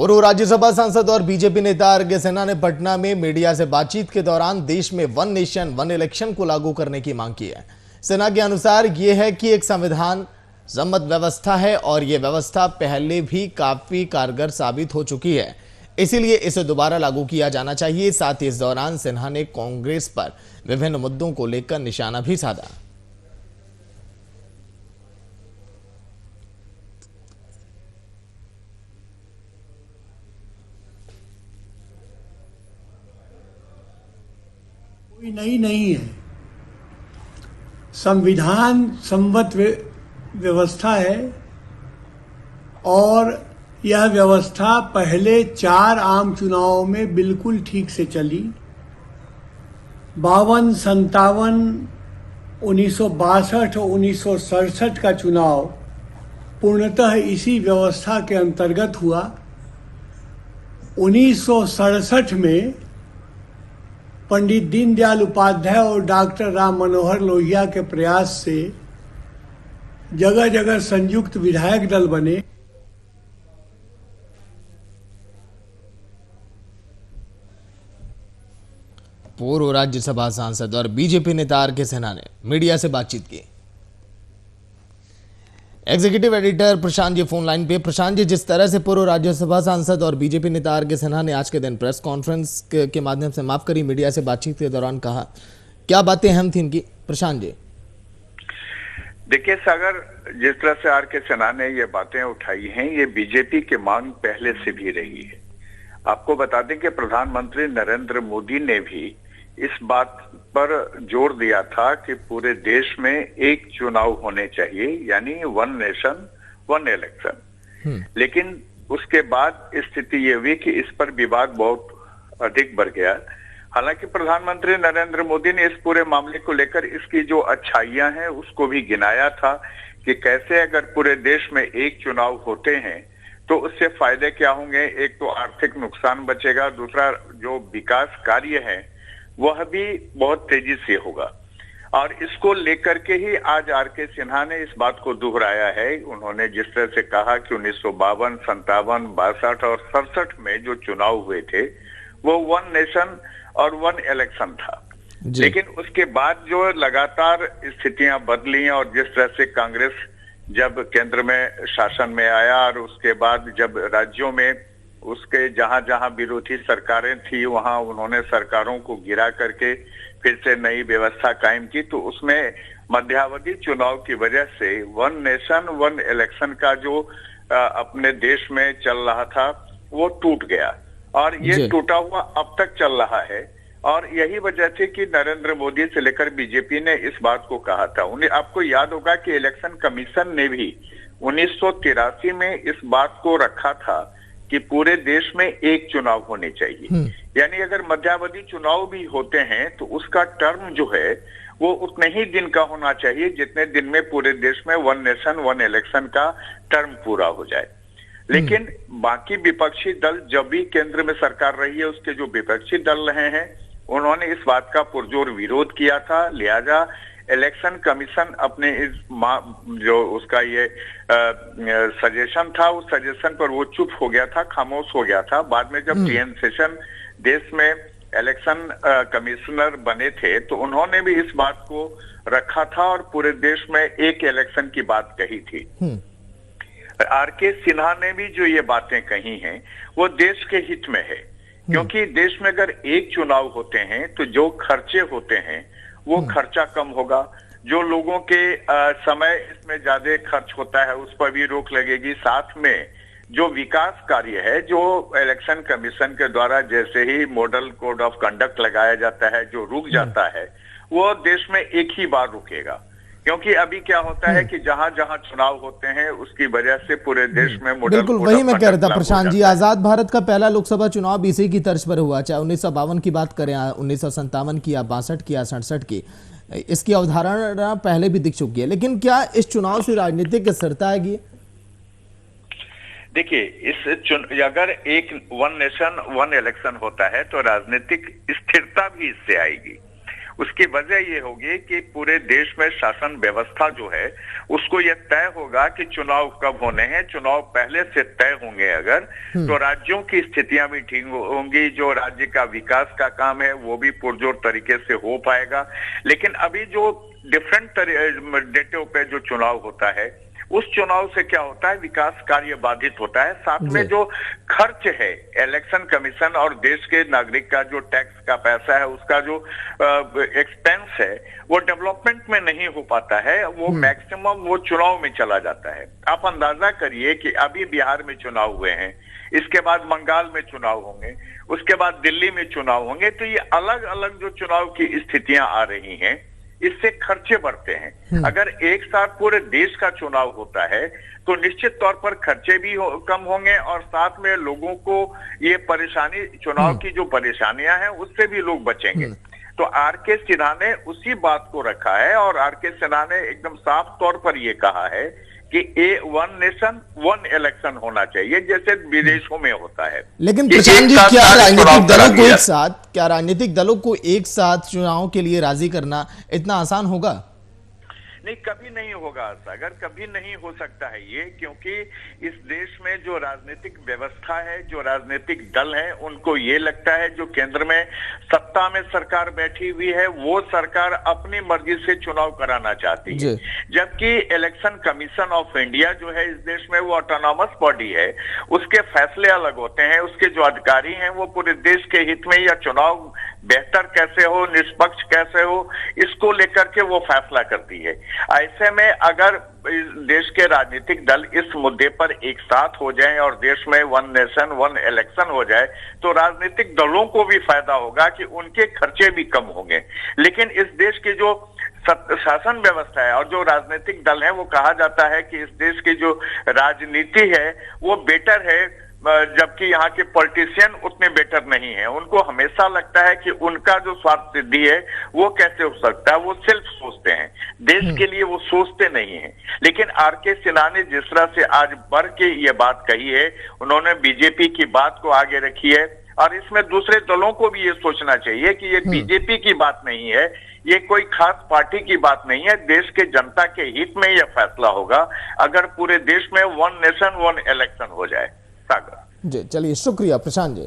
पूर्व राज्यसभा सांसद और बीजेपी नेता आर.के. सिन्हा ने पटना में मीडिया से बातचीत के दौरान देश में वन नेशन वन इलेक्शन को लागू करने की मांग की है। सिन्हा के अनुसार यह है कि एक संविधान सम्मत व्यवस्था है और यह व्यवस्था पहले भी काफी कारगर साबित हो चुकी है, इसीलिए इसे दोबारा लागू किया जाना चाहिए। साथ ही इस दौरान सिन्हा ने कांग्रेस पर विभिन्न मुद्दों को लेकर निशाना भी साधा। कोई नई नहीं है, संविधान सम्मत व्यवस्था है और यह व्यवस्था पहले 4 आम चुनावों में बिल्कुल ठीक से चली। 52, 57, 1962 और 1967 का चुनाव पूर्णतः इसी व्यवस्था के अंतर्गत हुआ। 1967 में पंडित दीनदयाल उपाध्याय और डॉक्टर राम मनोहर लोहिया के प्रयास से जगह जगह संयुक्त विधायक दल बने। पूर्व राज्यसभा सांसद और बीजेपी नेता आर.के. सिन्हा ने मीडिया से बातचीत की। Executive editor Prashant ji phone line पे। प्रशांत जी, जिस तरह से पूर्व राज्यसभा सांसद और बीजेपी नेता आर.के. सिन्हा ने आज के दिन प्रेस कॉन्फ्रेंस के माध्यम से माफ करी मीडिया से बातचीत के दौरान कहा, क्या बातें अहम थी इनकी? प्रशांत जी देखिए सागर, जिस तरह से आर.के. सिन्हा ने ये बातें उठाई हैं, ये बीजेपी की मांग पहले से भी रही है। आपको बता दें कि प्रधानमंत्री नरेंद्र मोदी ने भी इस बात पर जोर दिया था कि पूरे देश में एक चुनाव होने चाहिए, यानी वन नेशन वन इलेक्शन। लेकिन उसके बाद स्थिति ये हुई कि इस पर विवाद बहुत अधिक बढ़ गया। हालांकि प्रधानमंत्री नरेंद्र मोदी ने इस पूरे मामले को लेकर इसकी जो अच्छाइयां हैं उसको भी गिनाया था कि कैसे अगर पूरे देश में एक चुनाव होते हैं तो उससे फायदे क्या होंगे। एक तो आर्थिक नुकसान बचेगा, दूसरा जो विकास कार्य है वह भी बहुत तेजी से होगा। और इसको लेकर के ही आज आर.के. सिन्हा ने इस बात को दोहराया है। उन्होंने जिस तरह से कहा कि 1952, 57, 62 और 67 में जो चुनाव हुए थे वो वन नेशन और वन इलेक्शन था, लेकिन उसके बाद जो लगातार स्थितियां बदली और जिस तरह से कांग्रेस जब केंद्र में शासन में आया और उसके बाद जब राज्यों में उसके जहां जहां विरोधी सरकारें थी वहां उन्होंने सरकारों को गिरा करके फिर से नई व्यवस्था कायम की, तो उसमें मध्यावधि चुनाव की वजह से वन नेशन वन इलेक्शन का जो अपने देश में चल रहा था वो टूट गया और ये टूटा हुआ अब तक चल रहा है। और यही वजह थी कि नरेंद्र मोदी से लेकर बीजेपी ने इस बात को कहा था। उन्हें आपको याद होगा कि इलेक्शन कमीशन ने भी 1983 में इस बात को रखा था कि पूरे देश में एक चुनाव होने चाहिए, यानी अगर मध्यावधि चुनाव भी होते हैं तो उसका टर्म जो है वो उतने ही दिन का होना चाहिए जितने दिन में पूरे देश में वन नेशन वन इलेक्शन का टर्म पूरा हो जाए। लेकिन बाकी विपक्षी दल जब भी केंद्र में सरकार रही है उसके जो विपक्षी दल रहे हैं उन्होंने इस बात का पुरजोर विरोध किया था। लिहाजा इलेक्शन कमीशन अपने इस जो उसका ये सजेशन था उस सजेशन पर वो चुप हो गया था, खामोश हो गया था। बाद में जब टी.एन. शेषन देश में इलेक्शन कमिश्नर बने थे तो उन्होंने भी इस बात को रखा था और पूरे देश में एक इलेक्शन की बात कही थी। आर.के. सिन्हा ने भी जो ये बातें कही हैं वो देश के हित में है, क्योंकि देश में अगर एक चुनाव होते हैं तो जो खर्चे होते हैं वो खर्चा कम होगा, जो लोगों के समय इसमें ज्यादा खर्च होता है उस पर भी रोक लगेगी। साथ में जो विकास कार्य है जो इलेक्शन कमीशन के द्वारा जैसे ही मॉडल कोड ऑफ कंडक्ट लगाया जाता है जो रुक जाता है वो देश में एक ही बार रुकेगा। क्योंकि अभी क्या होता है कि जहां जहां चुनाव होते हैं उसकी वजह से पूरे देश में बिल्कुल वही मैं कह रहा था प्रशांत जी, आजाद भारत का पहला लोकसभा चुनाव इसी की तर्ज पर हुआ, चाहे 1952 की बात करें, 1957 की या 62 की या 67 की, इसकी अवधारणा पहले भी दिख चुकी है। लेकिन क्या इस चुनाव से राजनीतिक स्थिरता आएगी? देखिए अगर एक वन नेशन वन इलेक्शन होता है तो राजनीतिक स्थिरता भी इससे आएगी। उसकी वजह ये होगी कि पूरे देश में शासन व्यवस्था जो है उसको ये तय होगा कि चुनाव कब होने हैं। चुनाव पहले से तय होंगे अगर, तो राज्यों की स्थितियां भी ठीक होंगी, जो राज्य का विकास का काम है वो भी पुरजोर तरीके से हो पाएगा। लेकिन अभी जो डिफरेंट डेटों पे जो चुनाव होता है, उस चुनाव से क्या होता है, विकास कार्य बाधित होता है। साथ में जो खर्च है, इलेक्शन कमीशन और देश के नागरिक का जो टैक्स का पैसा है, उसका जो एक्सपेंस है, वो डेवलपमेंट में नहीं हो पाता है, वो मैक्सिमम वो चुनाव में चला जाता है। आप अंदाजा करिए कि अभी बिहार में चुनाव हुए हैं, इसके बाद बंगाल में चुनाव होंगे, उसके बाद दिल्ली में चुनाव होंगे, तो ये अलग अलग जो चुनाव की स्थितियां आ रही हैं, इससे खर्चे बढ़ते हैं। अगर एक साथ पूरे देश का चुनाव होता है तो निश्चित तौर पर खर्चे भी कम होंगे और साथ में लोगों को ये परेशानी, चुनाव की जो परेशानियां हैं उससे भी लोग बचेंगे। तो आर.के. सिन्हा ने उसी बात को रखा है और आर.के. सिन्हा ने एकदम साफ तौर पर ये कहा है कि वन नेशन वन इलेक्शन होना चाहिए, जैसे विदेशों में होता है। लेकिन प्रशांत जी, क्या राजनीतिक दलों को एक साथ चुनाव के लिए राजी करना इतना आसान होगा? नहीं, कभी नहीं होगा सागर, कभी नहीं हो सकता है ये, क्योंकि इस देश में जो राजनीतिक व्यवस्था है, जो राजनीतिक दल है, उनको ये लगता है जो केंद्र में सत्ता में सरकार बैठी हुई है वो सरकार अपनी मर्जी से चुनाव कराना चाहती है, जबकि इलेक्शन कमीशन ऑफ इंडिया जो है इस देश में वो ऑटोनॉमस बॉडी है, उसके फैसले अलग होते हैं, उसके जो अधिकारी हैं वो पूरे देश के हित में या चुनाव बेहतर कैसे हो, निष्पक्ष कैसे हो, इसको लेकर के वो फैसला करती है। ऐसे में अगर देश के राजनीतिक दल इस मुद्दे पर एक साथ हो जाएं और देश में वन नेशन वन इलेक्शन हो जाए तो राजनीतिक दलों को भी फायदा होगा कि उनके खर्चे भी कम होंगे। लेकिन इस देश की जो शासन व्यवस्था है और जो राजनीतिक दल है, वो कहा जाता है कि इस देश की जो राजनीति है वो बेटर है, जबकि यहाँ के पॉलिटिशियन उतने बेटर नहीं है। उनको हमेशा लगता है कि उनका जो स्वार्थ सिद्धि है वो कैसे हो सकता है, वो सिर्फ सोचते हैं, देश के लिए वो सोचते नहीं है। लेकिन आर.के. सिन्हा ने जिस तरह से आज बढ़ के ये बात कही है, उन्होंने बीजेपी की बात को आगे रखी है और इसमें दूसरे दलों को भी ये सोचना चाहिए कि ये बीजेपी की बात नहीं है, ये कोई खास पार्टी की बात नहीं है, देश के जनता के हित में यह फैसला होगा अगर पूरे देश में वन नेशन वन इलेक्शन हो जाए। सागर जी, चलिए शुक्रिया प्रशांत जी।